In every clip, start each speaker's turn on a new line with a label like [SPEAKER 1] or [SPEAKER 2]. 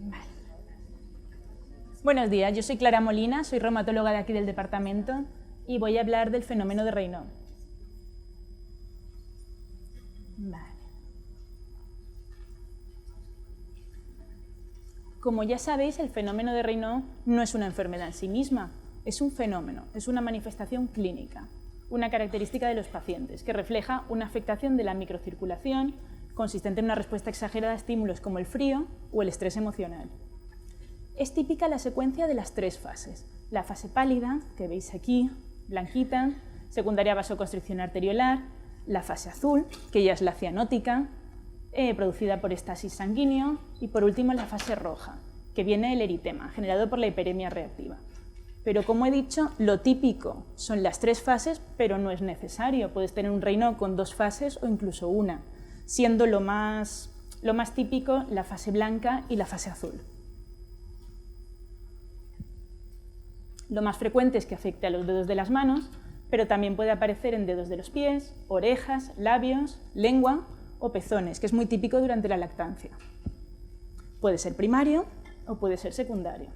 [SPEAKER 1] Vale. Buenos días, yo soy Clara Molina, soy reumatóloga de aquí del departamento y voy a hablar del fenómeno de Raynaud. Vale. Como ya sabéis, el fenómeno de Raynaud no es una enfermedad en sí misma, es un fenómeno, es una manifestación clínica, una característica de los pacientes que refleja una afectación de la microcirculación consistente en una respuesta exagerada a estímulos como el frío o el estrés emocional. Es típica la secuencia de las tres fases. La fase pálida, que veis aquí, blanquita, secundaria vasoconstricción arteriolar, la fase azul, que ya es la cianótica, producida por estasis sanguíneo, y por último la fase roja, que viene el eritema, generado por la hiperemia reactiva. Pero como he dicho, lo típico son las tres fases, pero no es necesario. Puedes tener un Raynaud con dos fases o incluso una, siendo lo más típico la fase blanca y la fase azul. Lo más frecuente es que afecte a los dedos de las manos, pero también puede aparecer en dedos de los pies, orejas, labios, lengua o pezones, que es muy típico durante la lactancia. Puede ser primario o puede ser secundario.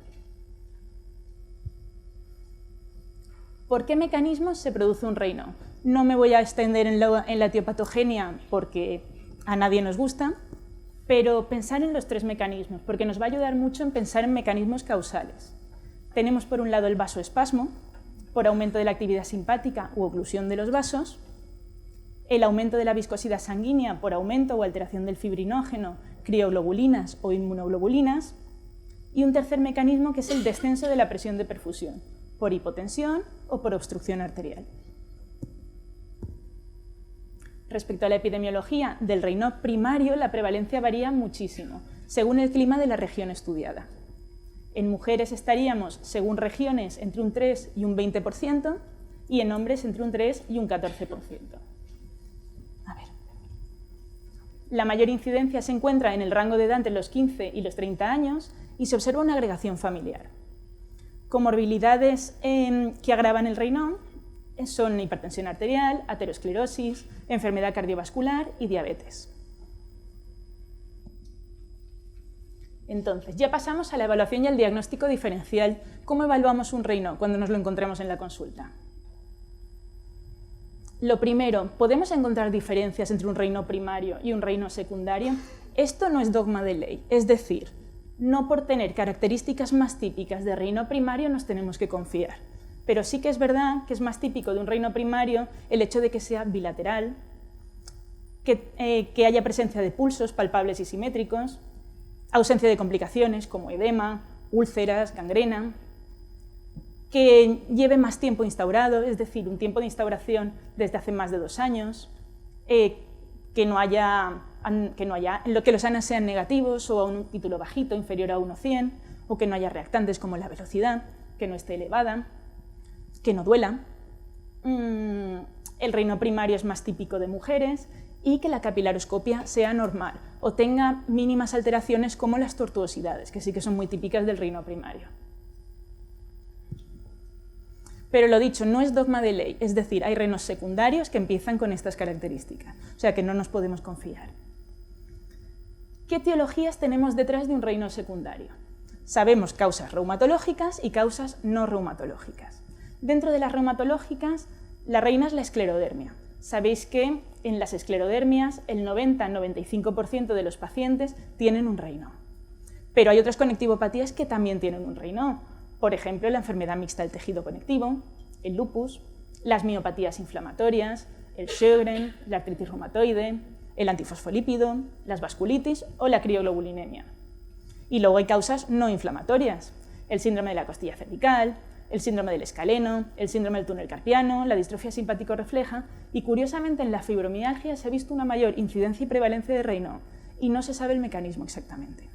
[SPEAKER 1] ¿Por qué mecanismos se produce un Raynaud? No me voy a extender en la etiopatogenia porque a nadie nos gusta, pero pensar en los tres mecanismos, porque nos va a ayudar mucho en pensar en mecanismos causales. Tenemos por un lado el vasoespasmo, por aumento de la actividad simpática u oclusión de los vasos, el aumento de la viscosidad sanguínea por aumento o alteración del fibrinógeno, crioglobulinas o inmunoglobulinas, y un tercer mecanismo que es el descenso de la presión de perfusión, por hipotensión o por obstrucción arterial. Respecto a la epidemiología del Raynaud primario, la prevalencia varía muchísimo, según el clima de la región estudiada. En mujeres estaríamos, según regiones, entre un 3 y un 20%, y en hombres entre un 3 y un 14%. A ver. La mayor incidencia se encuentra en el rango de edad entre los 15 y los 30 años y se observa una agregación familiar. Comorbilidades que agravan el Raynaud son hipertensión arterial, aterosclerosis, enfermedad cardiovascular y diabetes. Entonces, ya pasamos a la evaluación y al diagnóstico diferencial. ¿Cómo evaluamos un Raynaud cuando nos lo encontremos en la consulta? Lo primero, ¿podemos encontrar diferencias entre un Raynaud primario y un Raynaud secundario? Esto no es dogma de ley, es decir, no por tener características más típicas de Raynaud primario nos tenemos que confiar. Pero sí que es verdad que es más típico de un Raynaud primario el hecho de que sea bilateral, que haya presencia de pulsos palpables y simétricos, ausencia de complicaciones como edema, úlceras, gangrena, que lleve más tiempo instaurado, es decir, un tiempo de instauración desde hace más de 2 años, que los ANAS sean negativos o a un título bajito, inferior a 1,100, o que no haya reactantes como la velocidad, que no esté elevada, que no duela. El Raynaud primario es más típico de mujeres y que la capilaroscopia sea normal o tenga mínimas alteraciones como las tortuosidades, que sí que son muy típicas del Raynaud primario. Pero lo dicho, no es dogma de ley, es decir, hay Raynaud secundarios que empiezan con estas características, o sea que no nos podemos confiar. ¿Qué etiologías tenemos detrás de un Raynaud secundario? Sabemos causas reumatológicas y causas no reumatológicas. Dentro de las reumatológicas, la reina es la esclerodermia. Sabéis que en las esclerodermias el 90-95% de los pacientes tienen un Raynaud. Pero hay otras conectivopatías que también tienen un Raynaud. Por ejemplo, la enfermedad mixta del tejido conectivo, el lupus, las miopatías inflamatorias, el Sjögren, la artritis reumatoide, el antifosfolípido, las vasculitis o la crioglobulinemia. Y luego hay causas no inflamatorias, el síndrome de la costilla cervical, el síndrome del escaleno, el síndrome del túnel carpiano, la distrofia simpático-refleja, y curiosamente en la fibromialgia se ha visto una mayor incidencia y prevalencia de Raynaud y no se sabe el mecanismo exactamente.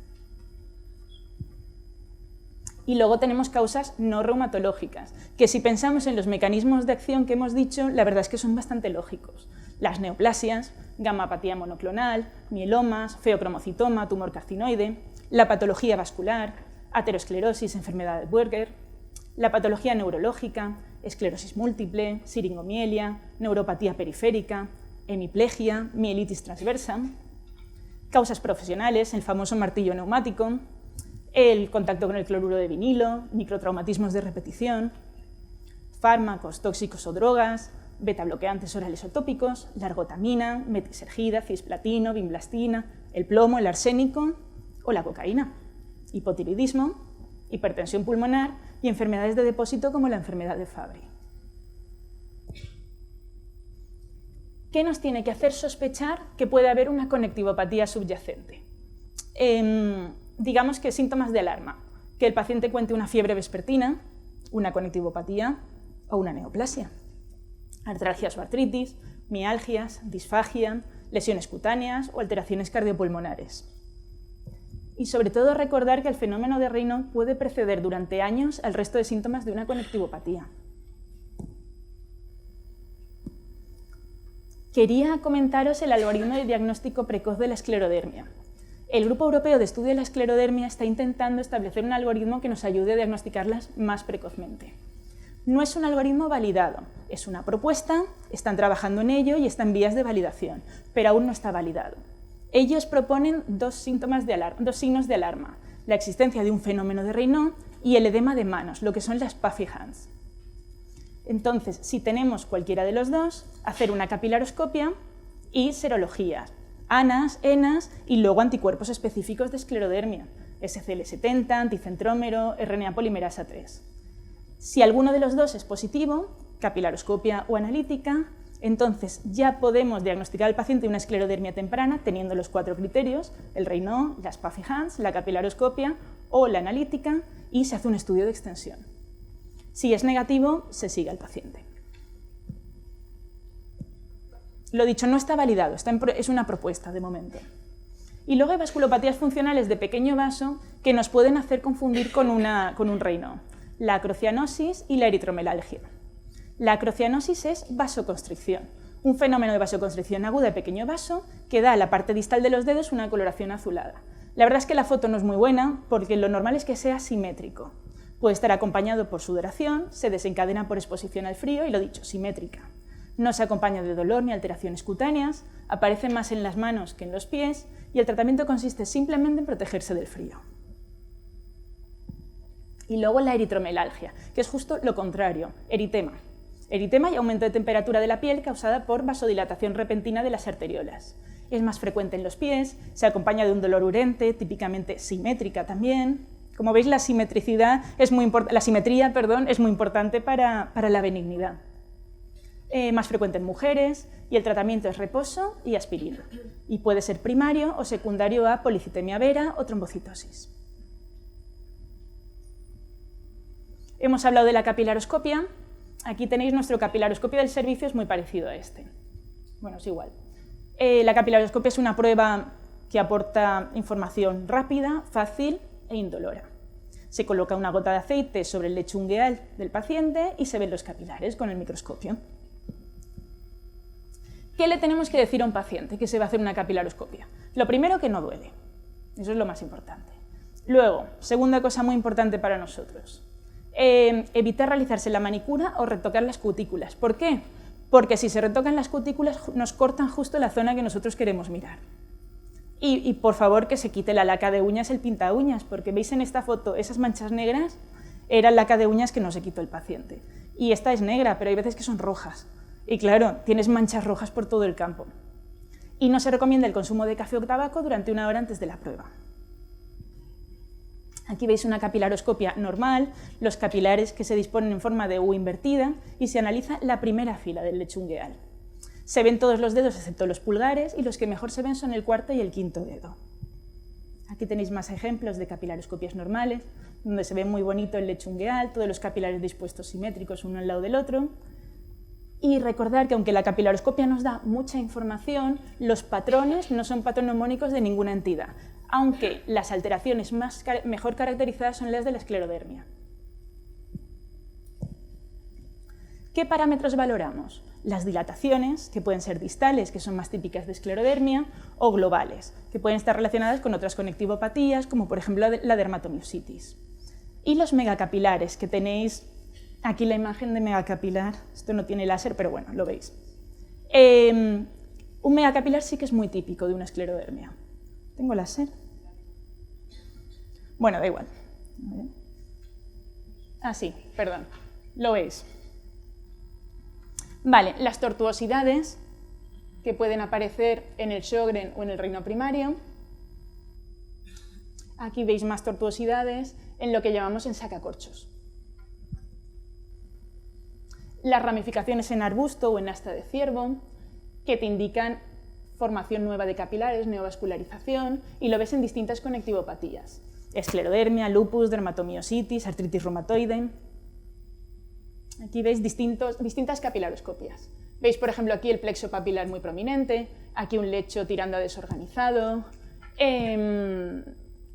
[SPEAKER 1] Y luego tenemos causas no reumatológicas, que si pensamos en los mecanismos de acción que hemos dicho, la verdad es que son bastante lógicos. Las neoplasias, gamapatía monoclonal, mielomas, feocromocitoma, tumor carcinoide, la patología vascular, aterosclerosis, enfermedad de Buerger, la patología neurológica, esclerosis múltiple, siringomielia, neuropatía periférica, hemiplegia, mielitis transversa, causas profesionales, el famoso martillo neumático, el contacto con el cloruro de vinilo, microtraumatismos de repetición, fármacos tóxicos o drogas, betabloqueantes orales o tópicos, la ergotamina, metisergida, cisplatino, vinblastina, el plomo, el arsénico o la cocaína, hipotiroidismo, hipertensión pulmonar y enfermedades de depósito como la enfermedad de Fabry. ¿Qué nos tiene que hacer sospechar que puede haber una conectivopatía subyacente? Digamos que síntomas de alarma, que el paciente cuente una fiebre vespertina, una conectivopatía o una neoplasia, artralgias o artritis, mialgias, disfagia, lesiones cutáneas o alteraciones cardiopulmonares. Y sobre todo recordar que el fenómeno de Raynaud puede preceder durante años al resto de síntomas de una conectivopatía. Quería comentaros el algoritmo de diagnóstico precoz de la esclerodermia. El Grupo Europeo de Estudio de la Esclerodermia está intentando establecer un algoritmo que nos ayude a diagnosticarlas más precozmente. No es un algoritmo validado, es una propuesta, están trabajando en ello y está en vías de validación, pero aún no está validado. Ellos proponen dos signos de alarma, la existencia de un fenómeno de Raynaud y el edema de manos, lo que son las puffy hands. Entonces, si tenemos cualquiera de los dos, hacer una capilaroscopia y serologías, ANAS, ENAS y luego anticuerpos específicos de esclerodermia, SCL70, anticentrómero, RNA polimerasa 3. Si alguno de los dos es positivo, capilaroscopia o analítica, entonces ya podemos diagnosticar al paciente una esclerodermia temprana teniendo los 4 criterios, el Raynaud, las puffy hands, la capilaroscopia o la analítica y se hace un estudio de extensión. Si es negativo, se sigue al paciente. Lo dicho, no está validado, es una propuesta de momento. Y luego hay vasculopatías funcionales de pequeño vaso que nos pueden hacer confundir con un Raynaud, la acrocianosis y la eritromelalgia. La acrocianosis es vasoconstricción, un fenómeno de vasoconstricción aguda de pequeño vaso que da a la parte distal de los dedos una coloración azulada. La verdad es que la foto no es muy buena porque lo normal es que sea simétrico. Puede estar acompañado por sudoración, se desencadena por exposición al frío y, lo dicho, simétrica. No se acompaña de dolor ni alteraciones cutáneas, aparece más en las manos que en los pies y el tratamiento consiste simplemente en protegerse del frío. Y luego la eritromelalgia, que es justo lo contrario, eritema. Eritema y aumento de temperatura de la piel causada por vasodilatación repentina de las arteriolas. Es más frecuente en los pies, se acompaña de un dolor urente, típicamente simétrica también. Como veis, la simetría es muy importante para la benignidad. Más frecuente en mujeres y el tratamiento es reposo y aspirina. Y puede ser primario o secundario a policitemia vera o trombocitosis. Hemos hablado de la capilaroscopia. Aquí tenéis nuestro capilaroscopio del servicio, es muy parecido a este. Bueno, es igual. La capilaroscopia es una prueba que aporta información rápida, fácil e indolora. Se coloca una gota de aceite sobre el lecho ungueal del paciente y se ven los capilares con el microscopio. ¿Qué le tenemos que decir a un paciente que se va a hacer una capilaroscopia? Lo primero, que no duele. Eso es lo más importante. Luego, segunda cosa muy importante para nosotros, evitar realizarse la manicura o retocar las cutículas. ¿Por qué? Porque si se retocan las cutículas nos cortan justo la zona que nosotros queremos mirar. Y por favor que se quite la laca de uñas, el pinta uñas, porque veis en esta foto esas manchas negras, era laca de uñas que no se quitó el paciente. Y esta es negra, pero hay veces que son rojas. Y claro, tienes manchas rojas por todo el campo. Y no se recomienda el consumo de café o tabaco durante 1 hora antes de la prueba. Aquí veis una capilaroscopia normal, los capilares que se disponen en forma de U invertida y se analiza la primera fila del lecho ungueal. Se ven todos los dedos excepto los pulgares y los que mejor se ven son el 4º y el 5º dedo. Aquí tenéis más ejemplos de capilaroscopias normales, donde se ve muy bonito el lecho ungueal, todos los capilares dispuestos simétricos uno al lado del otro. Y recordar que aunque la capilaroscopia nos da mucha información, los patrones no son patognomónicos de ninguna entidad, aunque las alteraciones mejor caracterizadas son las de la esclerodermia. ¿Qué parámetros valoramos? Las dilataciones, que pueden ser distales, que son más típicas de esclerodermia, o globales, que pueden estar relacionadas con otras conectivopatías, como por ejemplo la dermatomiositis. Y los megacapilares, que tenéis aquí la imagen de megacapilar. Esto no tiene láser, pero bueno, lo veis. Un megacapilar sí que es muy típico de una esclerodermia. ¿Tengo láser? Bueno, da igual. Ah, sí, perdón. Lo veis. Vale, las tortuosidades que pueden aparecer en el Sjögren o en el reino primario. Aquí veis más tortuosidades en lo que llamamos en sacacorchos. Las ramificaciones en arbusto o en asta de ciervo, que te indican formación nueva de capilares, neovascularización, y lo ves en distintas conectivopatías. Esclerodermia, lupus, dermatomiositis, artritis reumatoide. Aquí veis distintas capilaroscopias. Veis, por ejemplo, aquí el plexo papilar muy prominente, aquí un lecho tirando a desorganizado,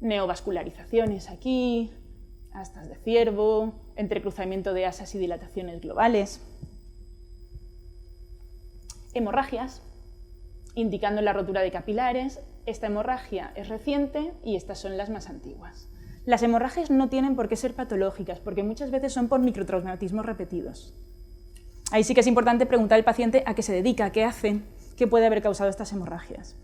[SPEAKER 1] neovascularizaciones aquí, astas de ciervo, entrecruzamiento de asas y dilataciones globales. Hemorragias, indicando la rotura de capilares. Esta hemorragia es reciente y estas son las más antiguas. Las hemorragias no tienen por qué ser patológicas, porque muchas veces son por microtraumatismos repetidos. Ahí sí que es importante preguntar al paciente a qué se dedica, a qué hace, qué puede haber causado estas hemorragias.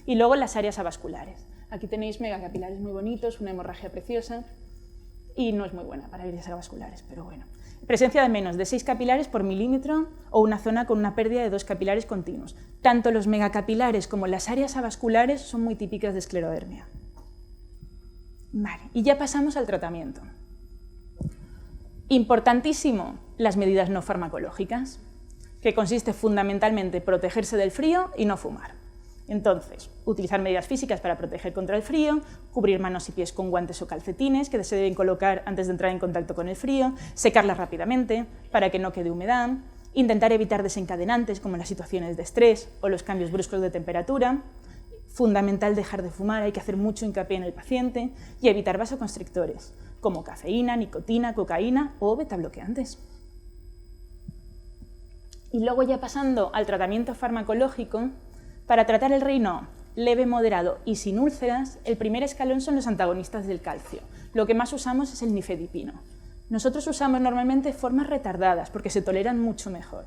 [SPEAKER 1] Y luego las áreas avasculares. Aquí tenéis megacapilares muy bonitos, una hemorragia preciosa, y no es muy buena para áreas avasculares, pero bueno. Presencia de menos de 6 capilares por milímetro o una zona con una pérdida de 2 capilares continuos. Tanto los megacapilares como las áreas avasculares son muy típicas de esclerodermia. Vale, y ya pasamos al tratamiento. Importantísimo, las medidas no farmacológicas, que consiste fundamentalmente en protegerse del frío y no fumar. Entonces, utilizar medidas físicas para proteger contra el frío, cubrir manos y pies con guantes o calcetines que se deben colocar antes de entrar en contacto con el frío, secarlas rápidamente para que no quede humedad, intentar evitar desencadenantes como las situaciones de estrés o los cambios bruscos de temperatura. Fundamental dejar de fumar, hay que hacer mucho hincapié en el paciente, y evitar vasoconstrictores como cafeína, nicotina, cocaína o betabloqueantes. Y luego ya pasando al tratamiento farmacológico, para tratar el reino leve, moderado y sin úlceras, el primer escalón son los antagonistas del calcio. Lo que más usamos es el nifedipino. Nosotros usamos normalmente formas retardadas porque se toleran mucho mejor.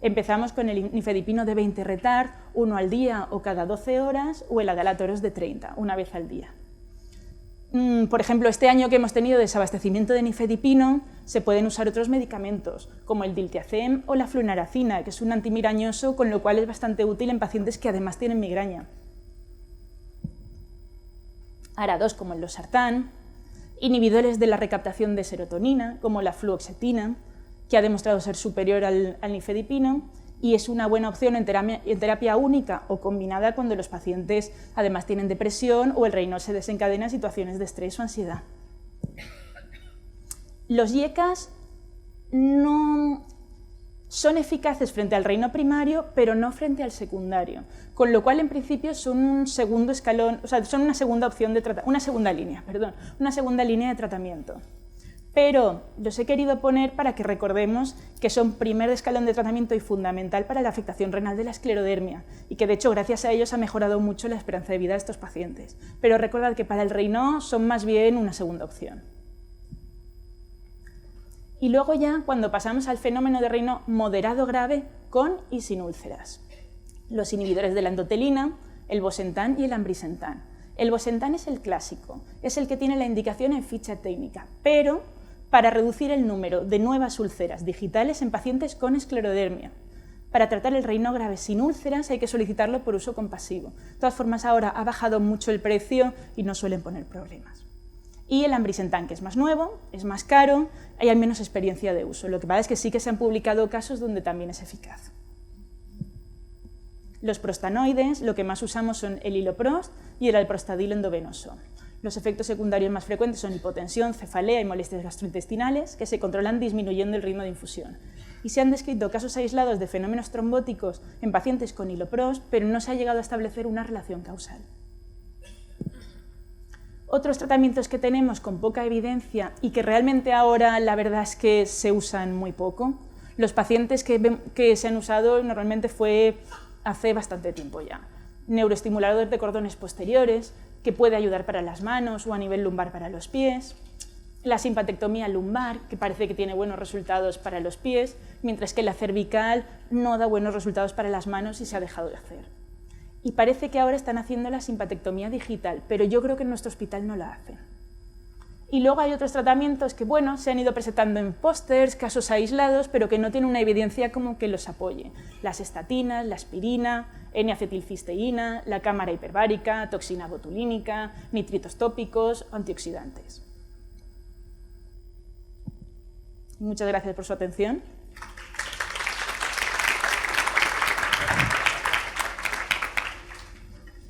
[SPEAKER 1] Empezamos con el nifedipino de 20 retard, 1 al día o cada 12 horas, o el adalatoros de 30, una vez al día. Por ejemplo, este año que hemos tenido desabastecimiento de nifedipino, se pueden usar otros medicamentos, como el diltiazem o la flunarizina, que es un antimirañoso, con lo cual es bastante útil en pacientes que además tienen migraña. ARA2, como el losartán, inhibidores de la recaptación de serotonina, como la fluoxetina, que ha demostrado ser superior al nifedipino, y es una buena opción en terapia única o combinada cuando los pacientes además tienen depresión o el Raynaud se desencadena en situaciones de estrés o ansiedad. Los IECAs no son eficaces frente al Raynaud primario, pero no frente al secundario, con lo cual en principio son un segundo escalón, o sea, son una segunda opción de una segunda línea de tratamiento. Pero los he querido poner para que recordemos que son primer escalón de tratamiento y fundamental para la afectación renal de la esclerodermia, y que de hecho gracias a ellos ha mejorado mucho la esperanza de vida de estos pacientes. Pero recordad que para el Raynaud son más bien una segunda opción. Y luego ya cuando pasamos al fenómeno de Raynaud moderado grave con y sin úlceras. Los inhibidores de la endotelina, el bosentan y el ambrisentan. El bosentan es el clásico, es el que tiene la indicación en ficha técnica, pero para reducir el número de nuevas úlceras digitales en pacientes con esclerodermia. Para tratar el Raynaud grave sin úlceras hay que solicitarlo por uso compasivo. De todas formas, ahora ha bajado mucho el precio y no suelen poner problemas. Y el ambrisentan, que es más nuevo, es más caro, hay menos experiencia de uso. Lo que pasa es que sí que se han publicado casos donde también es eficaz. Los prostanoides, lo que más usamos son el hiloprost y el alprostadil endovenoso. Los efectos secundarios más frecuentes son hipotensión, cefalea y molestias gastrointestinales, que se controlan disminuyendo el ritmo de infusión. Y se han descrito casos aislados de fenómenos trombóticos en pacientes con hiloprost, pero no se ha llegado a establecer una relación causal. Otros tratamientos que tenemos con poca evidencia y que realmente ahora la verdad es que se usan muy poco. Los pacientes que se han usado normalmente fue hace bastante tiempo ya. Neuroestimuladores de cordones posteriores, que puede ayudar para las manos o a nivel lumbar para los pies. La simpatectomía lumbar, que parece que tiene buenos resultados para los pies, mientras que la cervical no da buenos resultados para las manos y se ha dejado de hacer. Y parece que ahora están haciendo la simpatectomía digital, pero yo creo que en nuestro hospital no la hacen. Y luego hay otros tratamientos que, bueno, se han ido presentando en pósters, casos aislados, pero que no tienen una evidencia como que los apoye. Las estatinas, la aspirina, N-acetilcisteína, la cámara hiperbárica, toxina botulínica, nitritos tópicos, antioxidantes. Muchas gracias por su atención.